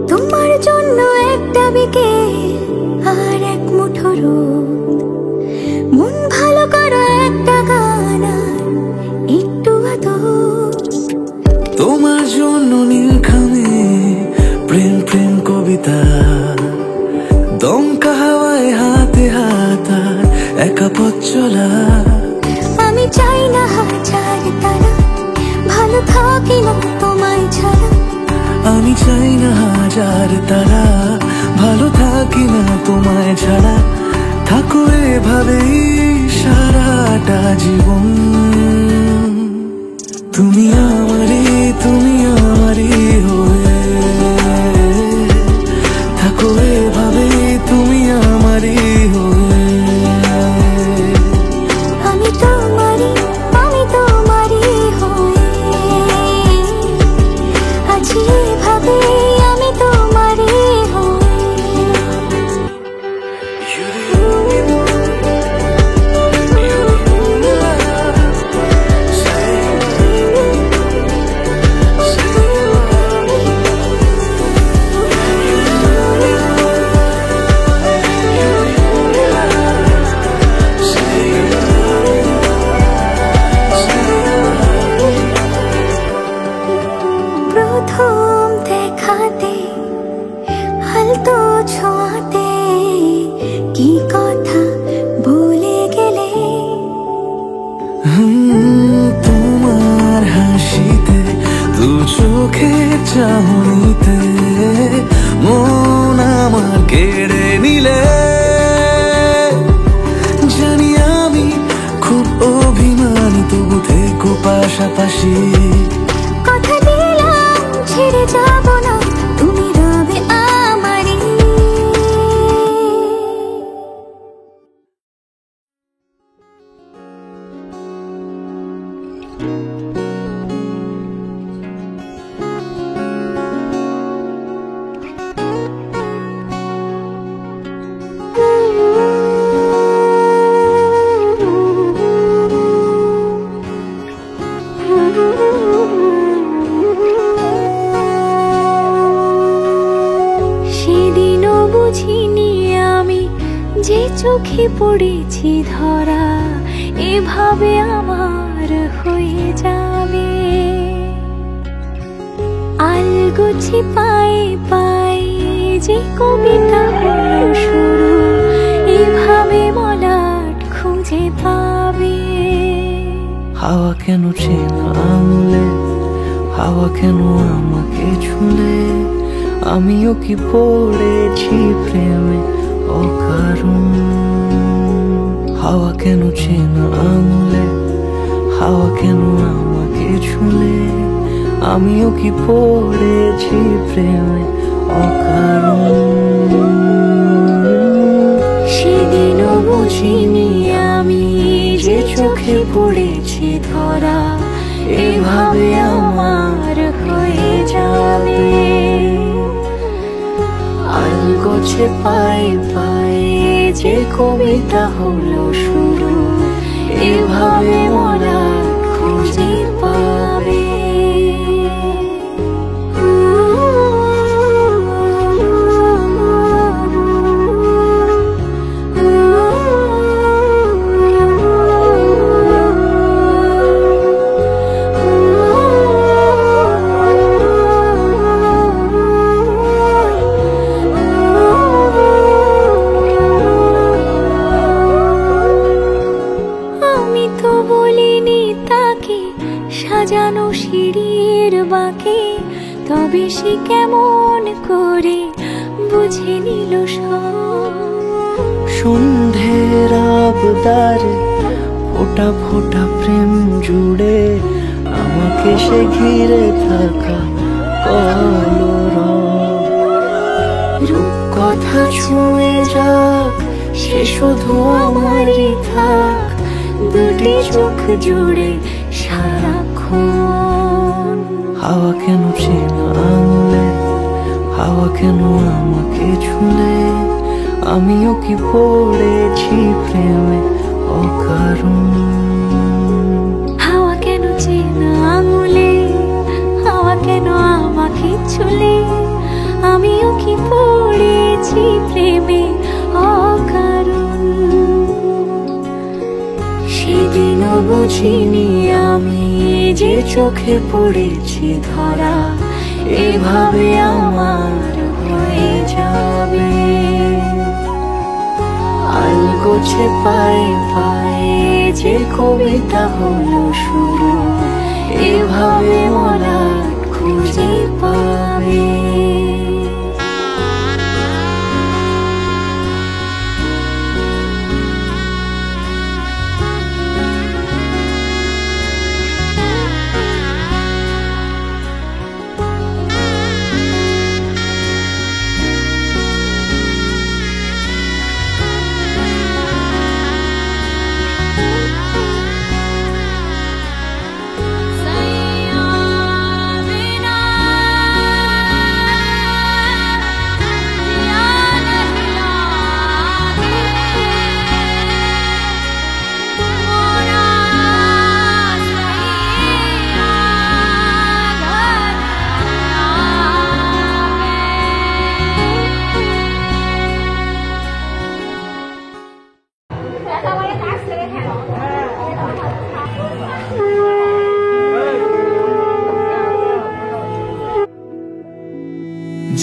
তোমার জন্য একটা বিকেল আর এক মুঠো রোদ, মন ভালো করা একটা গান আর একটু আদর। তোমার জন্য নীলখামে প্রেম প্রেম কবিতা, দমকা হাওয়ায় হাতে হাত আর একা পথ চলা। আমি চাই না হাজার তারা, ভালো থাকি না তোমায় ছাড়া। আমি চাই না হাজার তারা, ভালো থাকি না তোমায় ছাড়া। থাকো এভাবেই সারাটা জীবন, তুমি আমারই হয়ে থাকো এভাবেই, তুমি আমারই হয়ে। আমি তোমারই হয়ে আছি এভাবে, আমি তোমারই হয়ে। প্রথম দেখাতে হালতো ছোঁয়াতে কি কথা ভুলে গেলে। তোমার হাসিতে, দু চোখে চাহনিতে মন আমার কেড়ে নিলে। জানি আমি খুব অভিমানী, তবু থেকো পাশাপাশি। কথা দিলাম ছেড়ে যাব না, তুমি রবে আমারই। সেদিনও বুঝিনি আমি যে চোখে পড়েছি ধরা, এভাবে আমার হয়ে যাবে। আলগোছে পায়ে পায়ে যে কবিতা হলো শুরু, এভাবে মলাট খুঁজে পাবে। হাওয়া কেন চেনা আঙুলে, হাওয়া কেন আমাকে ছুলে। আমিও কি পড়েছি প্রেমে অকারণ। হাওয়া কেন চেনা আঙুলে, হাওয়া কেন আমাকে ছুলে। আমিও কি পড়েছি প্রেমে অকারণ। সেদিনও বুঝিনি আমি যে চোখে পড়েছি ধরা, এভাবে আমার হয়ে যাবে। আলগোছে পায়ে পায়ে যে কবিতা হলো শুরু, এভাবে মোরা খুঁজে পাবে। সাজানো সিঁড়ির বাঁকে, তবে সে কেমন করে বুঝে নিল সব। সন্ধ্যের আবদারে ফোটা ফোটা প্রেম জুড়ে, আমাকে সে ঘিরে থাকা কলরব। কথা ছুঁয়ে যাক, সে শুধু আমারই থাক, দুটি চোখ জুড়ে সারাক্ষণ। হাওয়া কেন চেনা আঙুলে, হাওয়া কেন আমাকে ছুলে। আমিও কি পড়েছি প্রেমে অকারণ। হাওয়া কেন ছুলে আমিও কি পড়েছি প্রেমে অকারণ। সেদিনও বুঝিনি আমি যে চোখে পড়েছি ধরা এভাবে আমার হয়ে যাবে। আলগোছে পায়ে পায়ে যে কবিতা হলো শুরু এভাবে মলাট খুঁজে পাবে।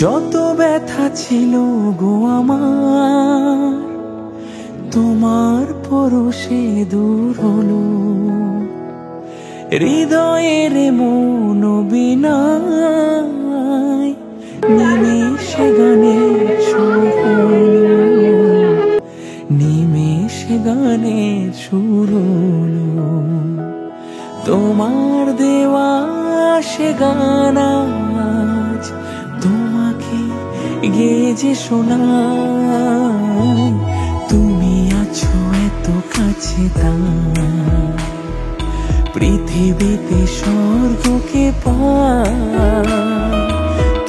যত ব্যথা ছিল গো আমার তোমার পরশে দূর হলো। হৃদয়ের মন বিনায় নিমেষে গানের সুর হলো, নিমেষে গানের সুর হলো। তোমার দেওয়া সে গান আজ তোমাকে গেয়ে যে শোনাই। তুমি আছো এত কাছে তাই পৃথিবীতে স্বর্গকে পাই।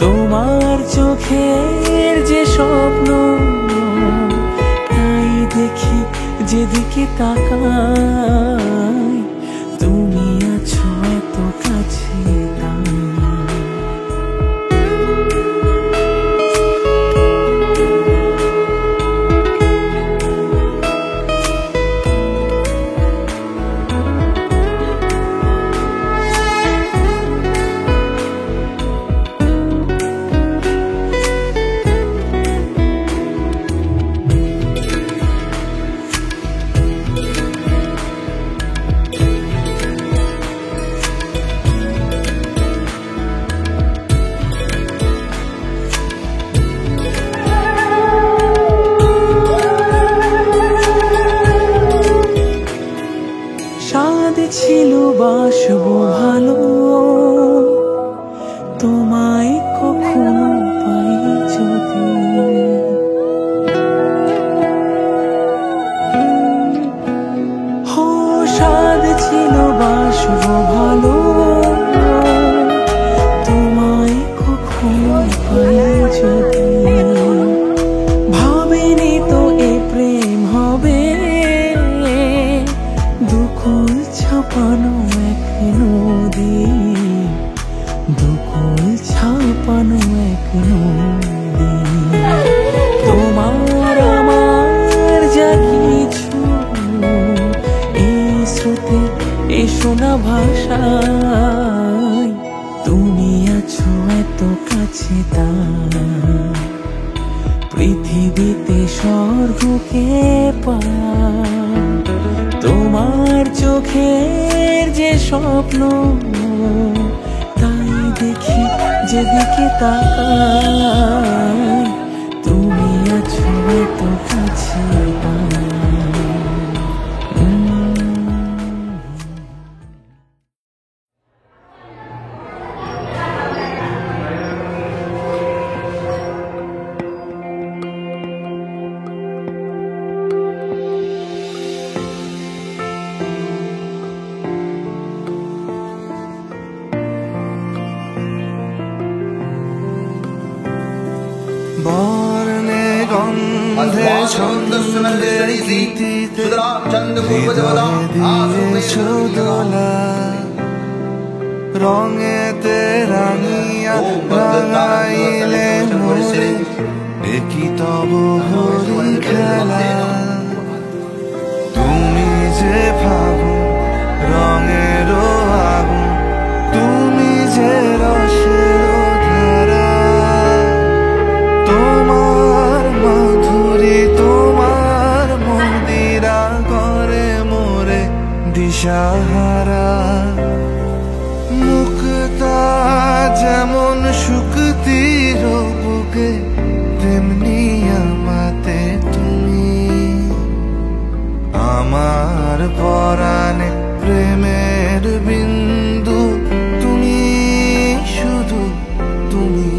তোমার চোখের যে স্বপ্ন তাই দেখি যেদিকে তাকাই। তুমি আছো এত কাছে তাই। ছিল বাসবো ভালো তোমায় কখনো পাই যদি। সাদ ছিল বাসবো ভালো তোমায় কখনো পাই যদি। ভাবিনি তো এ প্রেম হবে দুকুল ছাপানো এক নদী, দুকুল ছাপানো এক নদী। তোমার আমার যা কিছু এই স্রোতে এই শোনা ভাষায়। তুমি আছো এত কাছে তাই পৃথিবীতে স্বর্গকে পাই। তোমার চোখের যে স্বপ্ন তাই দেখি যেদিকে তাকাই। তুমি আছো এত কাছে বর্ণে গন্ধে ছন্দে গীতিতে হৃদয়ে দিয়েছো দোলা। রঙেতে রাঙিয়া রাঙাইলে মোরে দেখি তব হরি খেলা তুমি যে ফাগুন রঙের আগুন তুমি যে রসের ধারা তোমার মাধুরী তোমার মন্দিরা করে মোরে দিশাহারা মুক্তা যেমন শুকতির বুকে তেমনি আমাতে তুমি আমার পরাণে প্রেমের বিন্দু তুমি শুধু তুমি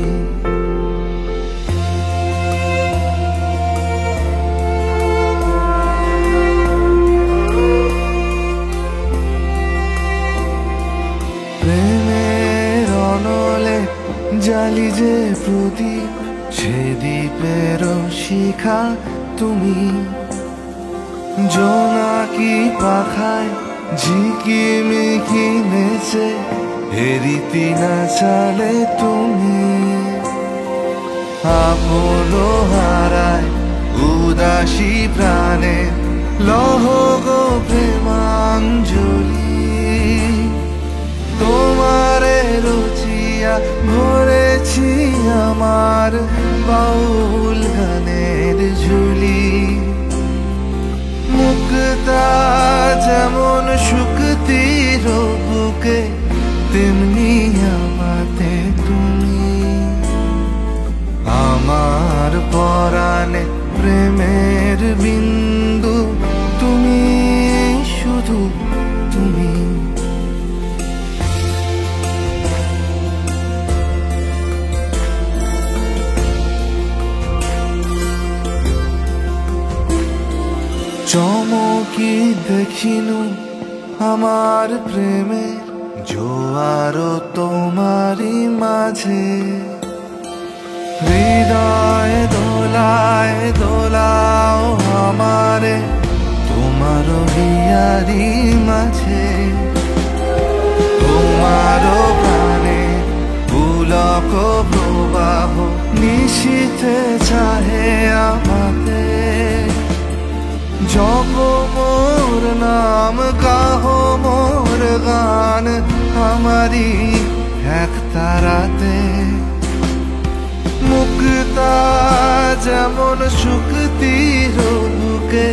প্রেমের অনলে জালি যে প্রদীপ সে দ্বীপের শিখা তুমি জোনাকি পাখায় ঝিকিমিকি নেচে হেরিতি না চালে তুমি আপন হারায় উদাসী প্রাণে লহ গো প্রেমাঞ্জলি তোমারে রচিয়া ভরেছি আমার বাউল গানের ঝুলি মুক্তা যেমন শুকতির বুকে তেমনি আমাতে তুমি আমার পরাণে প্রেমের বিন্দু তুমি শুধু তুমি চমকি দেখিনু আমার প্রেমে জোয়ার তোমারি মাঝে হৃদয় দোলায় দোলাও আমারে তোমার হিয়ারি মাঝে তোমার প্রাণে পুলক প্রবাহ নিশীথে চাহে আমাতে জপ মোর নাম গাহ মোর গান আমারি এক তারাতে মুক্তা যেমন শুকতির বুকে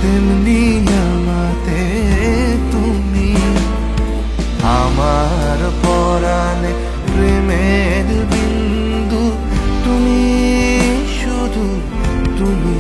তেমনি আমাতে তুমি আমার পরাণে প্রেমের বিন্দু তুমি শুধু তুমি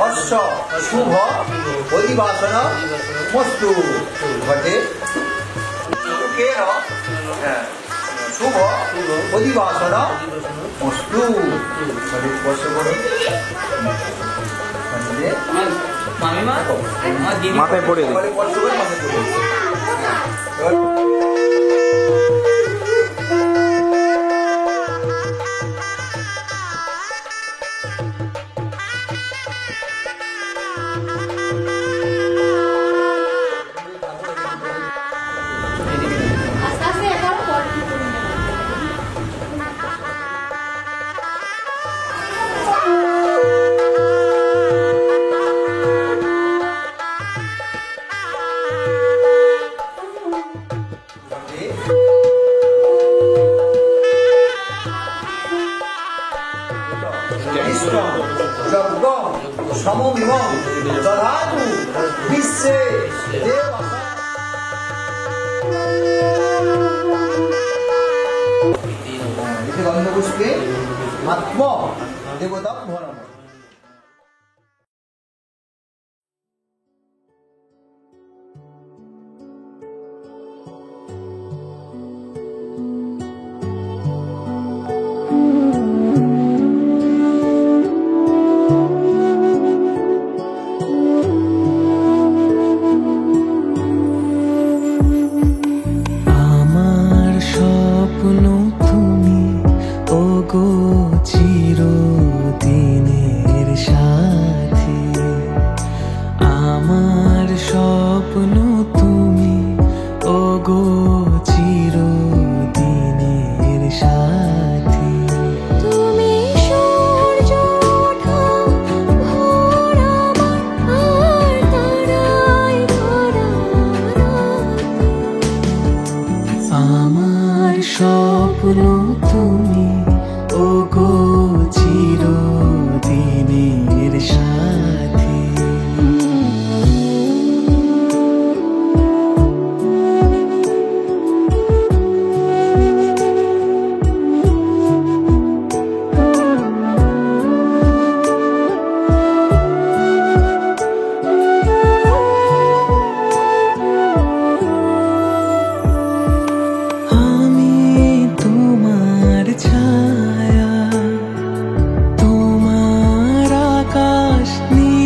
অশ্ব শুভ অধিবাসন মস্তু ঘটে শুভ অধিবাসন মস্তু স্পর্শ করো মাথায় পড়ে সমমিমং দধাতু বিশ্বে দেব। এতে গন্ধপুষ্পে আত্ম দেবতা ভরণ। চিরদিনের সাথী আমার স্বপ্ন তুমি, ওগো চিরদিনের সাথী। তুমি সূর্য ওঠা ভোর আমার আর তারায় ভরা রাতে। আমার স্বপ্ন তুমি, ওগো চিরদিনের সাথী। আমি তোমার ছায়া, তোমার আকাশ নীল।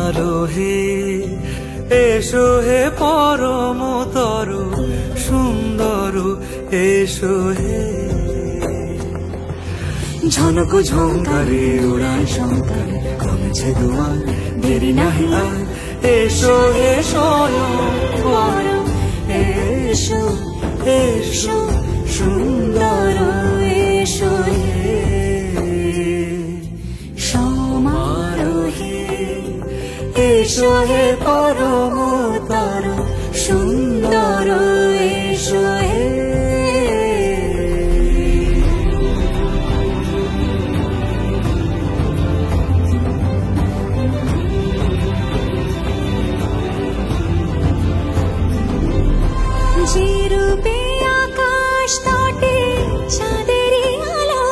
সমারোহে এসো হে পরমতর সুন্দর এসো হে ঝনক ঝঙ্কারে উড়ায় শঙ্কারে কমেছে দুয়ার দেরি নাহি আর এসো হে স্বয়ং পরম এসো এসো সুন্দর এসো হে সমারোহে এসো হে পরমতর সুন্দর এসো হে যে রূপে আকাশ তটে চাঁদেরই আলো,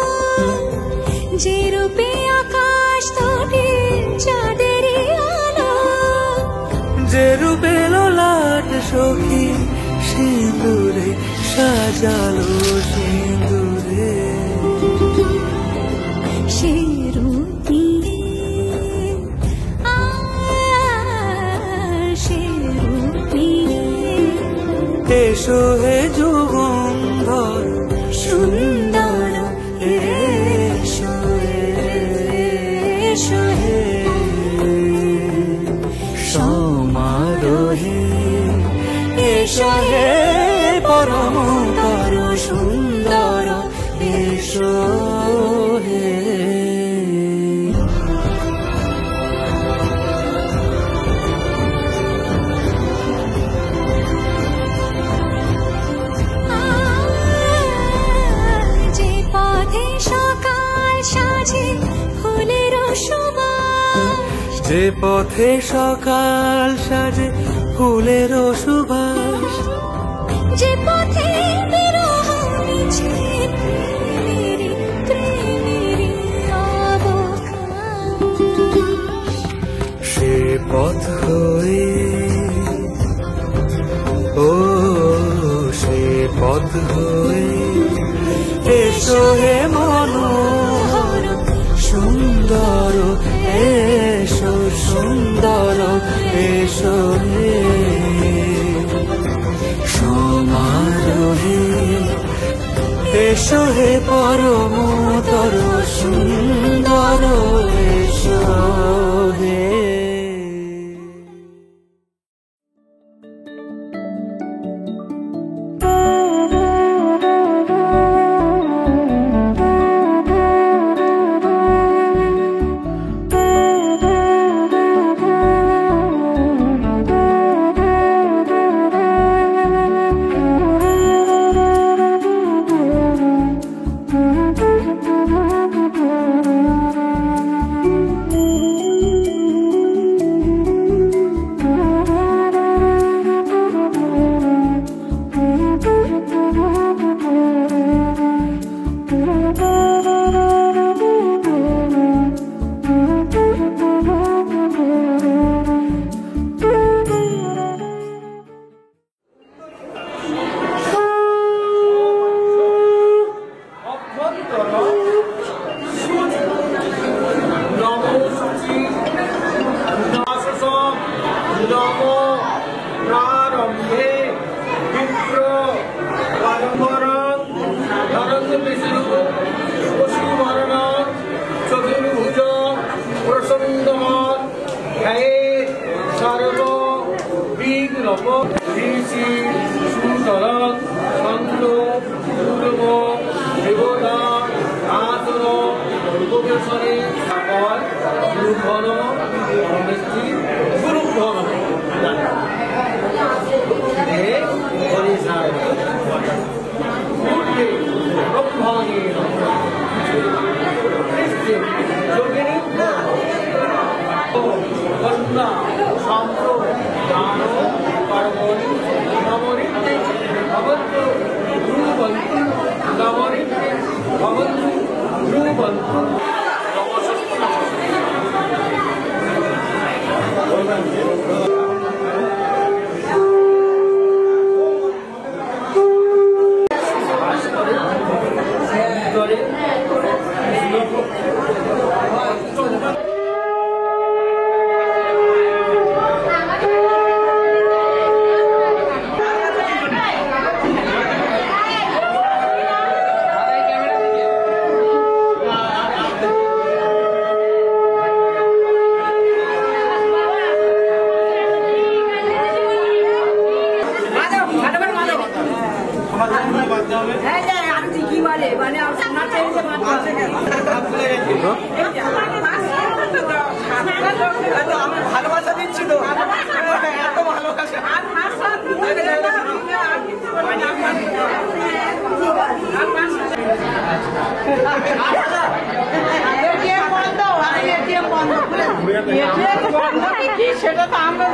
যে রূপে আকাশ তটে চাঁদেরই আলো, যে রূপে ললাট সখী সিঁদুরে সাজালো সিঁদুরে সে রূপ নিয়ে সে রূপ নিয়ে এসো হে যুগন্ধর সুন্দর এসো এসো হে সমারোহে এসো হে পরমতর সুন্দর এসো হে যে পথে সকাল সাজে ফুলের সুবাস, যে পথে সকাল সাজে ফুলের সুবাস, যে পথে বিরহ মিছে প্রেমেরই প্রেমেরই অবকাশ, সে পথ হয়ে ও সে পথ হয়ে এসো হে মনোহর সুন্দর এসো সুন্দর এসো হে সমারোহে এসো হে পরমতর সুন্দর এসো হে ভালোবাসা দিচ্ছি তো এত ভালোবাসা সেটা তো আমরা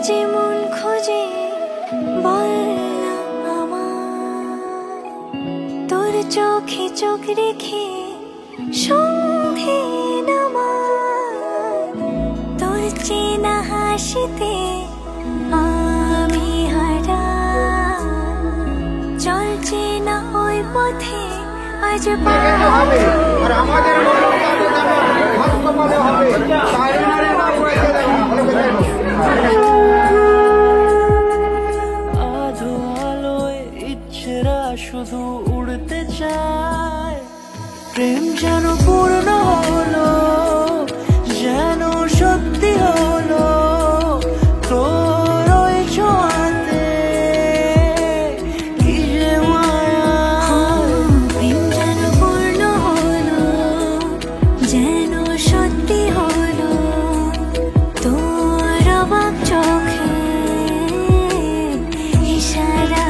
যেমন খোঁজে বল না আমার, তোর চোখে চোখ রেখে সন্ধে নামার, তোর চেনা হাসিতে আমি হারা, চলছে না ওই পথে আজ হবে আর আমাদের হবে। আধো আলোয় ইচ্ছেরা শুধু উড়তে চায়, প্রেম যেন পূর্ণ হলো, যেন সত্যি হলো, তোর ওই ছোঁয়াতে কি যে মায়া। প্রেম যেন পূর্ণ হলো, যেন সত্যি হলো, তোর অবাক চোখে ইশারা।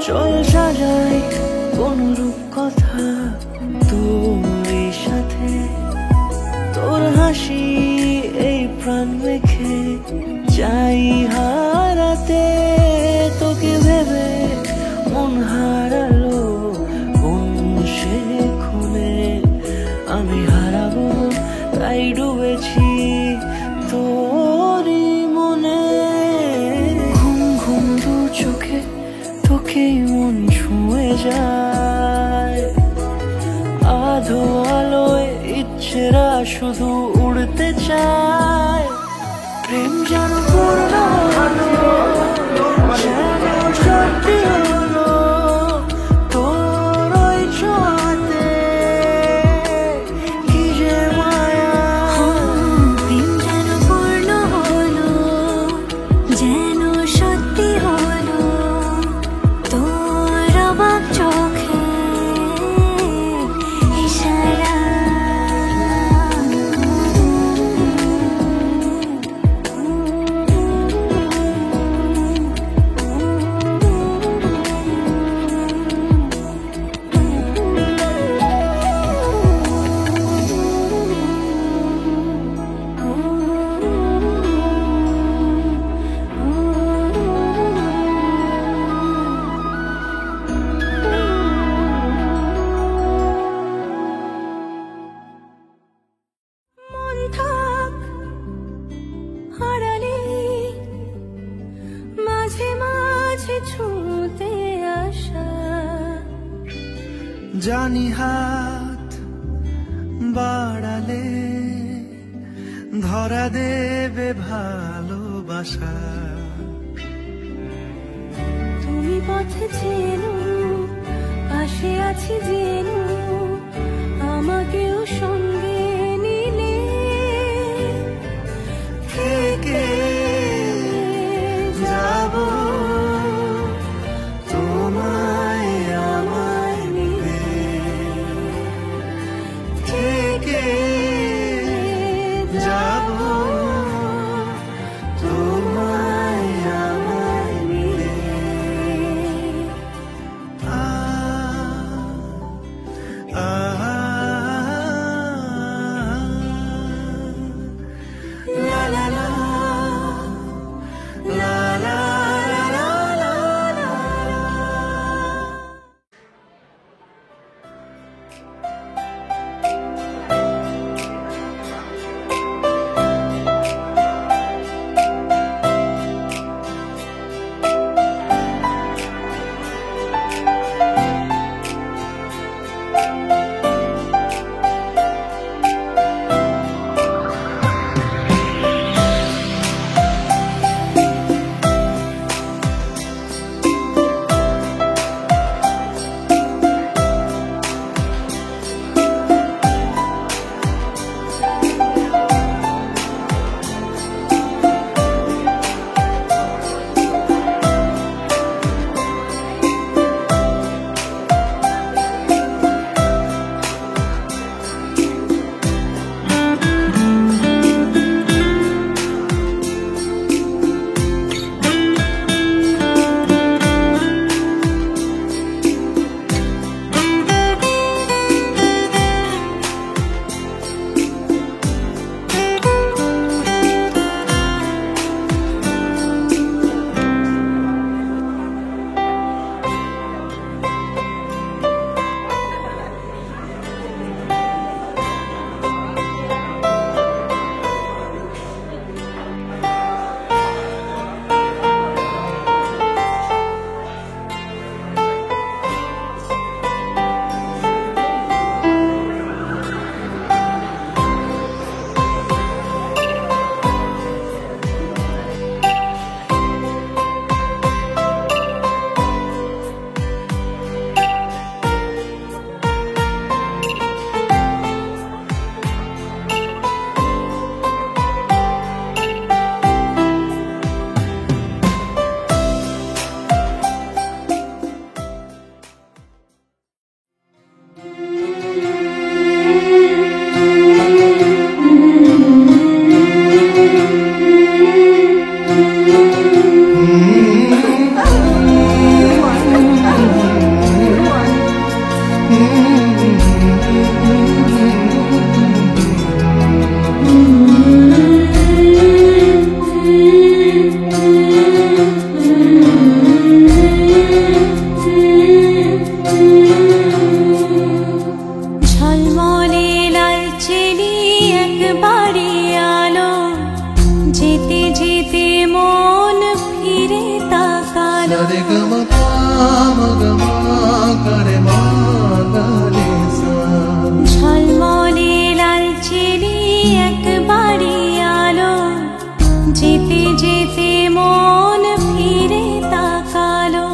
চল সাজাই কোন রূপ কথা তোর সাথে, তোর হাসি এই প্রাণ মেখে চাই হারাতে, তোকে ভেবে মন হারালো কোন সে খুনে, আমি হারাবো তাই ডুবেছি তোরই মনে। ঘুম ঘুম দু চোখে তোকেই মন ছুঁয়ে যায়, আধো আলোয় ইচ্ছেরা শুধু উড়তে চায়, প্রেম যেন পূর্ণ হলো, যেন সত্যি হলো, তোর ওই ছোঁয়াতে কি যে মায়া। প্রেম যেন পূর্ণ হলো, যেন সত্যি হলো, তোর অবাক চোখে ইশারা। জানি হাত বাড়ালে ধরা দেবে ভালোবাসা। তুমি পথে চেনো, পাশে আছি জেনো, আমাকেও সঙ্গে নিলে থেকে যাব তোমায় আমায় নিয়ে, থেকে যাব তোমায় আমায় নিয়ে। La la la la la la la la. Sare gama pa ma gama kare ma gale sa. ঝলমলে লালচেরি একবারই আলো, যেতে যেতে মন ফিরে তাকালো।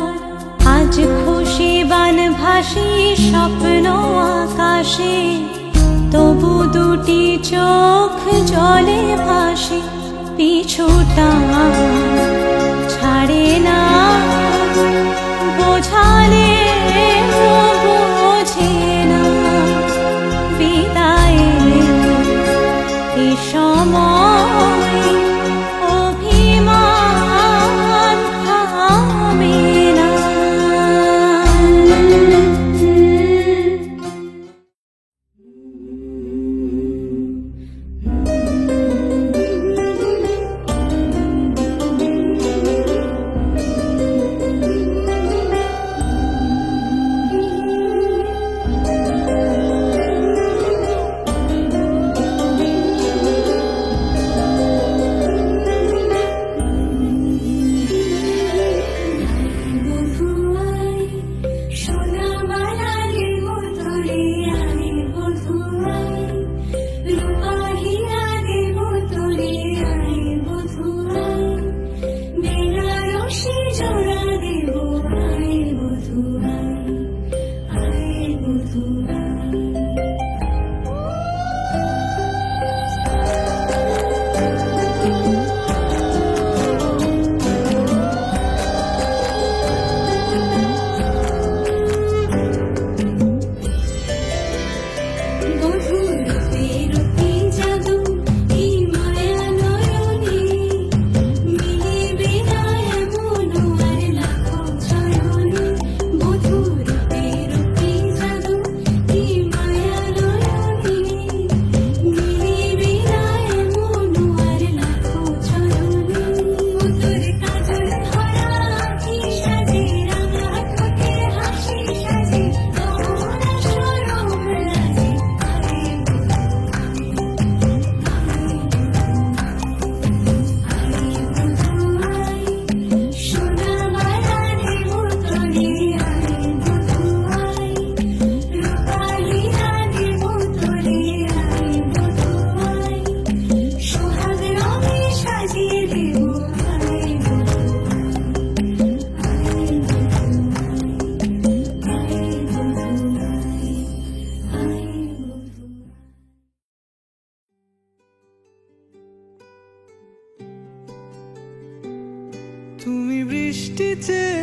আজ খুশি বানভাসি স্বপ্ন আকাশে, তবু দুটি চোখ জলে ভাসে। পিছুটা ছাড়ে না, বোঝালে বোঝে না। বিদায়ের এ সময় অভিমান থামে না।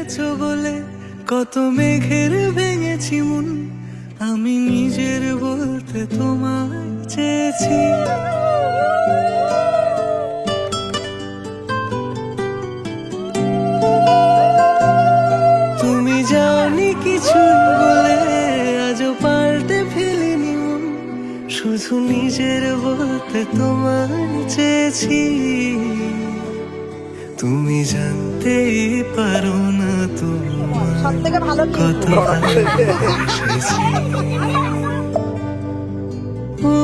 চেয়েছো বলে কত মেঘের ভেঙেছি মন, আমি নিজের বলতে তোমায় চেয়েছি। তুমি জানি কিছুই বলে আজও পাল্টে ফেলিনি মন, শুধু নিজের বলতে তোমায় চেয়েছি। তুমি জানতেই পারো না তোমার কত ভালোবেসেছি। ও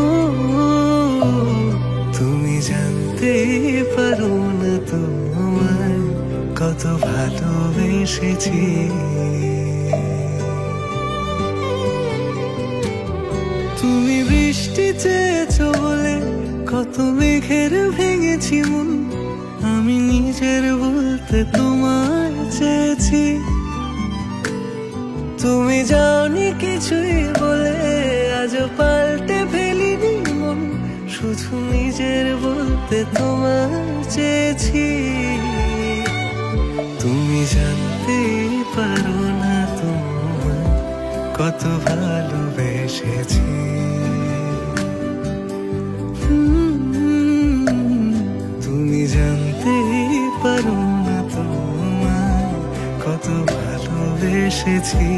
তুমি জানতেই পারো না তোমার কত ভালোবেসেছি। তুমি বৃষ্টি চেয়েছো বলে কত মেঘের ভেঙেছি মন, আমি নিজের বলতে তোমায় চেয়েছি। তুমি জানি কিছুই বলে আজও পাল্টে ফেলিনি মন, শুধু নিজের বলতে তোমায় চেয়েছি। তুমি জানতেই পারো না তোমায় কত ভালোবেসেছি। তুমি জানতেই পারো না তোমায় কত ভালোবেসেছি।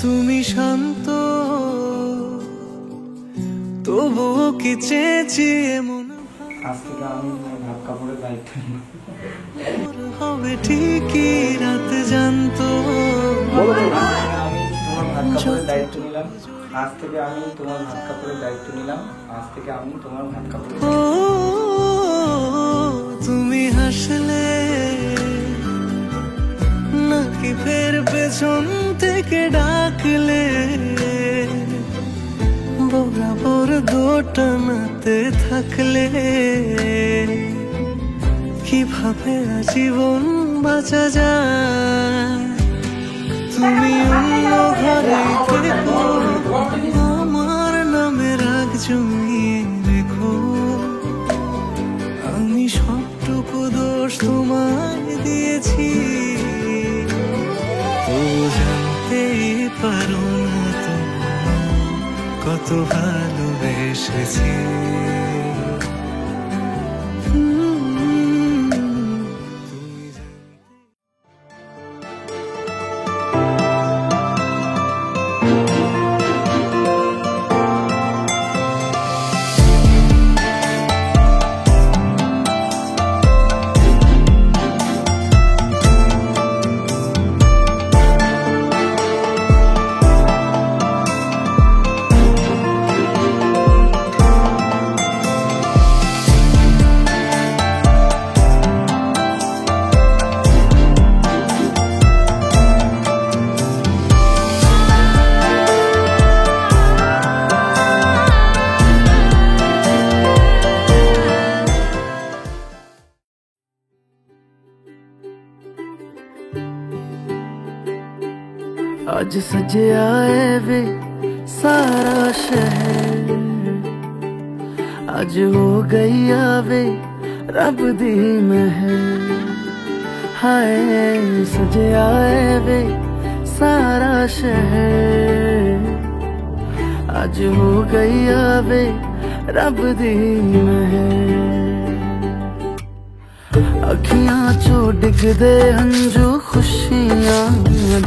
তুমি শান্ত তবুও কি চেয়েছি এমন আজ থেকে আমি ভাত কাপড়ের দায়িত্ব নিলাম। হবে ঠিকই রাত জানতো। আমি তোমার ভাত কাপড়ের দায়িত্ব নিলাম, আজ থেকে আমি তোমার ভাত কাপড়ের দায়িত্ব নিলাম, আজ থেকে আমি তোমার ভাত কাপড়ের। ও তুমি হাসলে নাকি ফের পেছন থেকে ডাকলে, বরাবর দোটানাতে থাকলে কিভাবে আজীবন বাঁচা যায়। তুমি অন্য ঘরে থেকো, আমার নামে রাগ জমিয়ে রেখো, আমি সবটুকু দোষ তোমায় দিয়েছি। তো জানতেই পারো না তোমায় কত ভালোবেসেছি। आज सजया है वे सारा शहर, आज हो गई आवे रब दी महर। हाय सजया है वे सारा शहर, आज हो गई आवे रब दी महर। अखियां चो डिगदे हंजू खुशियां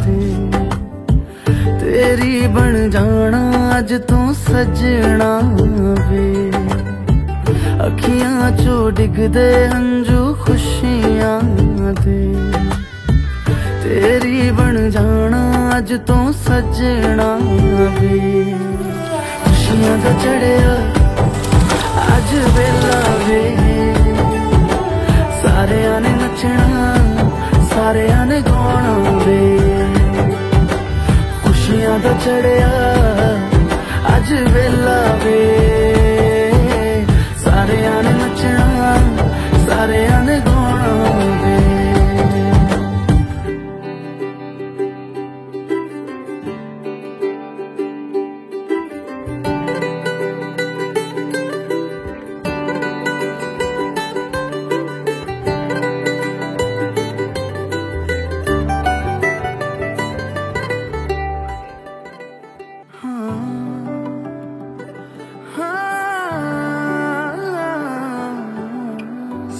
दे, तेरी बन जाना अज तू सजना वे। अखियां चो डिगदे हंजू खुशियां दे, तेरी बन जाना अज तू सजना वे। खुशियां दा चढ़िया अज वेला वे, सारे ने नचना सारे ने गाना वे। खुशियां दा चढ़िया अज अज वेला वे सारे आने नचना सारे आने गाना वे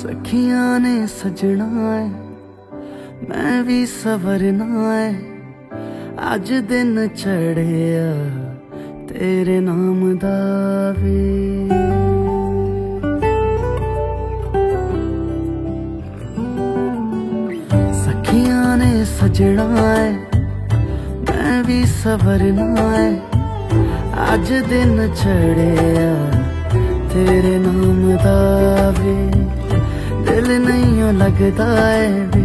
सखियां ने सजना है मैं भी सवरना है अज दिन चढ़िया तेरे नाम दा वे सखियां ने सजना है मैं भी सवरना है अज दिन चढ़िया तेरे नाम दा वे दिल नहीं लगता है वे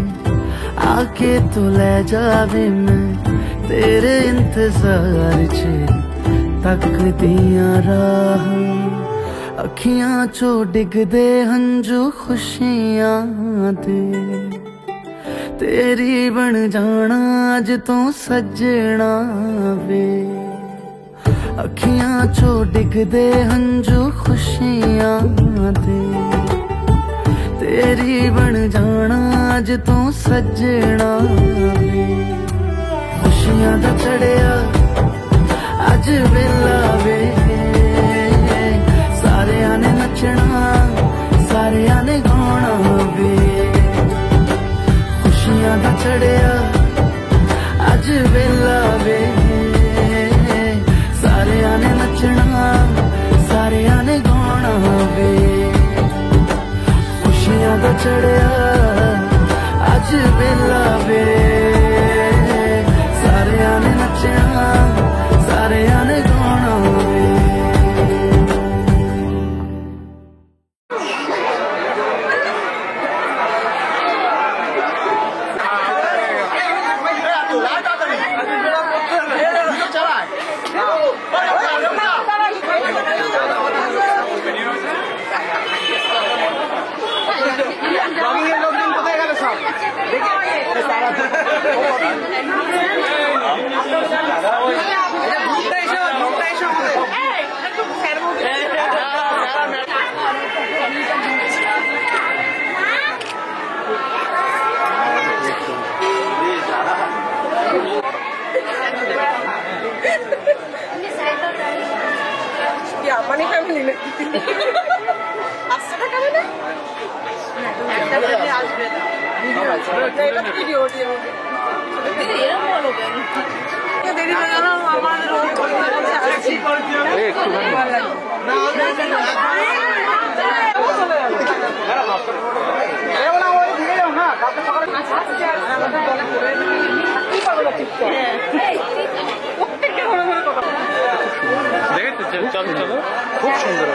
आके तू ले जावे मैं तेरे इंतजार च तकदियां राह अखियां चो डिगदे हंजू खुशियां दे तेरी बन जाना अज तो सजना वे अखियां चो डिगदे हंजू खुशियां दे तेरी बन जाना अज तू सजना वे खुशियां दा चढ़िया अज वेला वे सारे आने नचना सारे आने गाना वे खुशियां दा चढ़िया अज वेला वे सारे आने नचना सारे आने गाना वे खुशियां दा चढ़िया अज वेला वे सारे आने नचना सारे आने गाना वे মানে ফ্যামিলি নাকি আসছে না কেন না আসবে না এটা ভিডিও দিয়ে দিদি এরকম বলো কেন দেরি হয়ে গেল আমাদের আসছি একটু ভালো লাগে না ওই ভিড়ে যাও না কালকে সকালে কি পাগল ঠিক চলো চলো খুব সুন্দর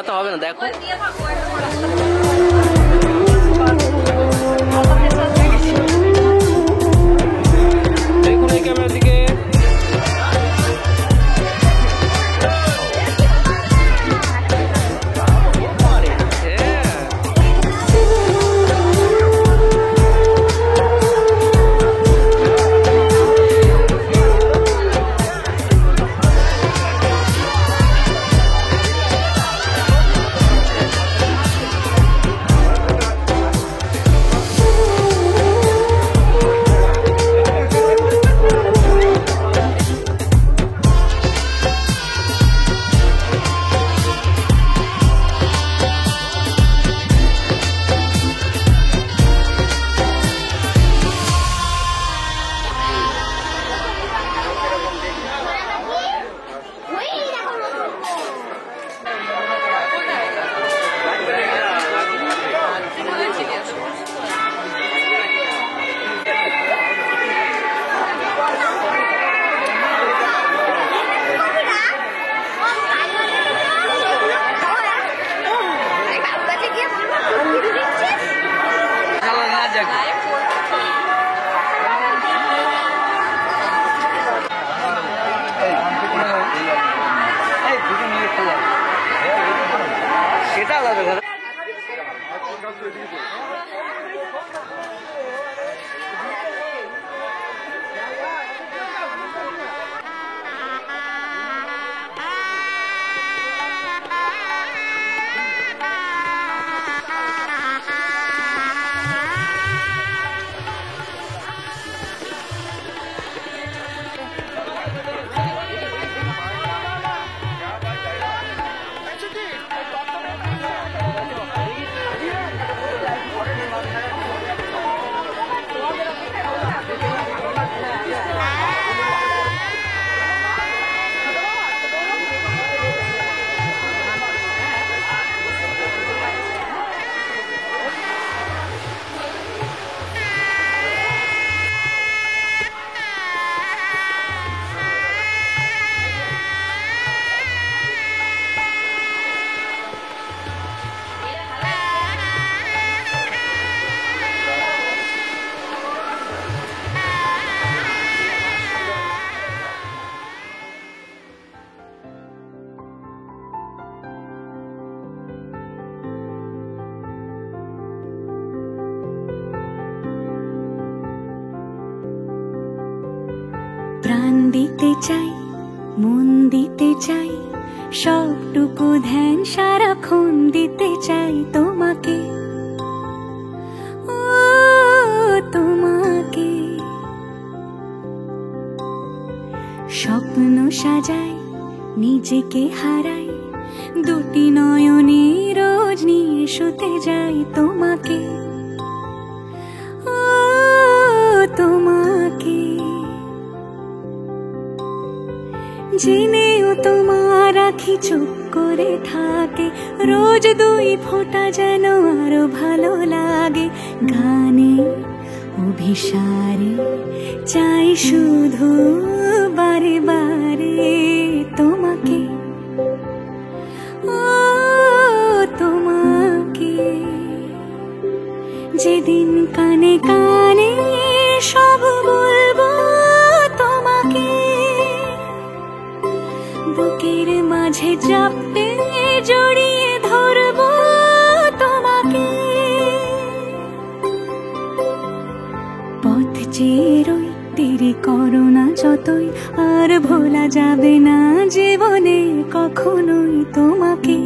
তো হবে না দেখো দেখুন এই ক্যামেরার দিকে প্রাণ দিতে চাই, মন দিতে চাই, সবটুকু ধ্যান সারাক্ষণ দিতে চাই তোমাকে, ও তোমাকে। স্বপ্ন সাজাই, নিজেকে হারাই, দুটি নয়নে রোজ নিয়ে শুতে যাই তোমাকে, ও তোমাকে। জেনেও তোমার আখি চুপ করে থাকে, রোজ দুই ফোঁটা যেন আরো ভালো লাগে। গানে অভিসারে চাই শুধু বারে বারে তোমাকে, ও তোমাকে। যেদিন কানে কানে সব বলবো তোমাকে, বুকের মাঝে চাপতে জড়িয়ে ধরবো তোমাকে। পথ চেয়ে রই, দেরি করো না যতই, আর ভোলা যাবে না জীবনে কখনোই তোমাকে,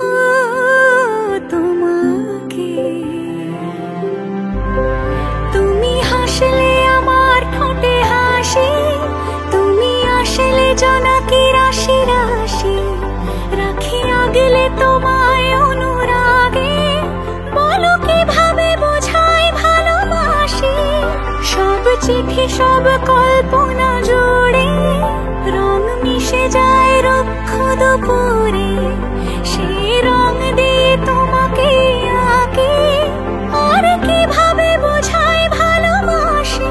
ও তোমাকে। তুমি হাসলে আমার ঠোঁটে হাসি, তুমি আসলে জোনাকি রাশি রাশি, রাখি আগলে তোমায় অনুরাগে, বলো কিভাবে বোঝাই ভালোবাসি। সব চিঠি সব কল্পনা জুড়ে রং মিশে যায় রুক্ষ দুপুরে, সেই রং দিয়ে তোমাকে আঁকে, আর কিভাবে বোঝাই ভালোবাসি।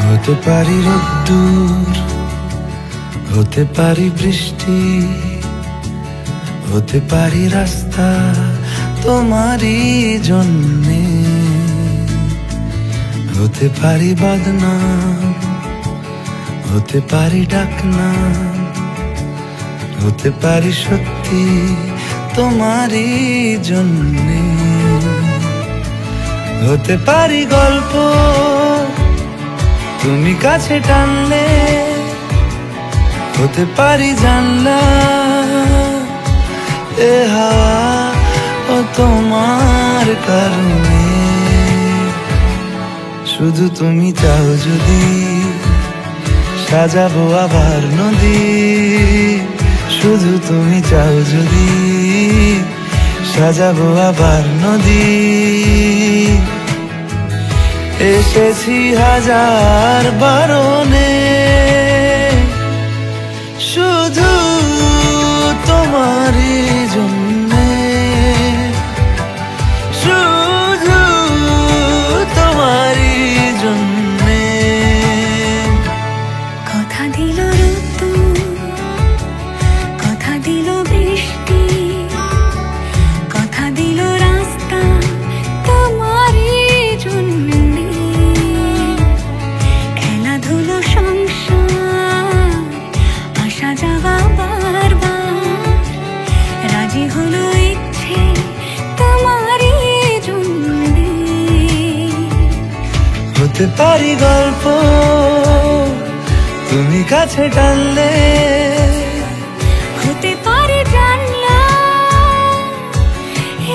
হতে পারি রোদ্দুর, হতে পারি বৃষ্টি, হতে পারি রাস্তা তোমারই জন্যে, হতে পারি বদনাম, হতে পারি ডাকনাম, হতে পারি সত্যি তোমারই জন্যে, হতে পারি গল্প তুমি কাছে টানলে, হতে পারি জানলা এ হাওয়া ও তোমার কারণে। শুধু তুমি চাও যদি সাজাবো আবার নদী, শুধু তুমি চাও যদি সাজাবো আবার নদী। এসেছি হাজার বারণে শুধু তোমারই জন্যে, শুধু তোমারই জন্যে। কথা দিল ঋতু, কথা দিল বৃষ্টি, কথা দিল রাস্তা তোমারই জন্যে। খেলাধুলো সংসার আসা যাওয়া বারবার, রাজি হলো ইচ্ছে তোমারই জন্যে। হতে পারি গল্প তুমি কাছে টানলে, হতে পারে জানলা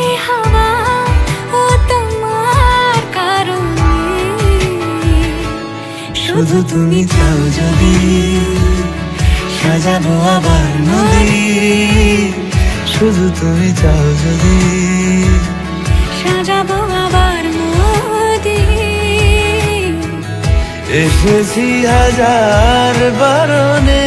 এ হাওয়া ও তোমার কারণে। শুধু তুমি চাও যদি সাজাবো আবার নদী, শুধু তুমি চাও যদি সাজাবো আবার নদী। এসেছি হাজার বারণে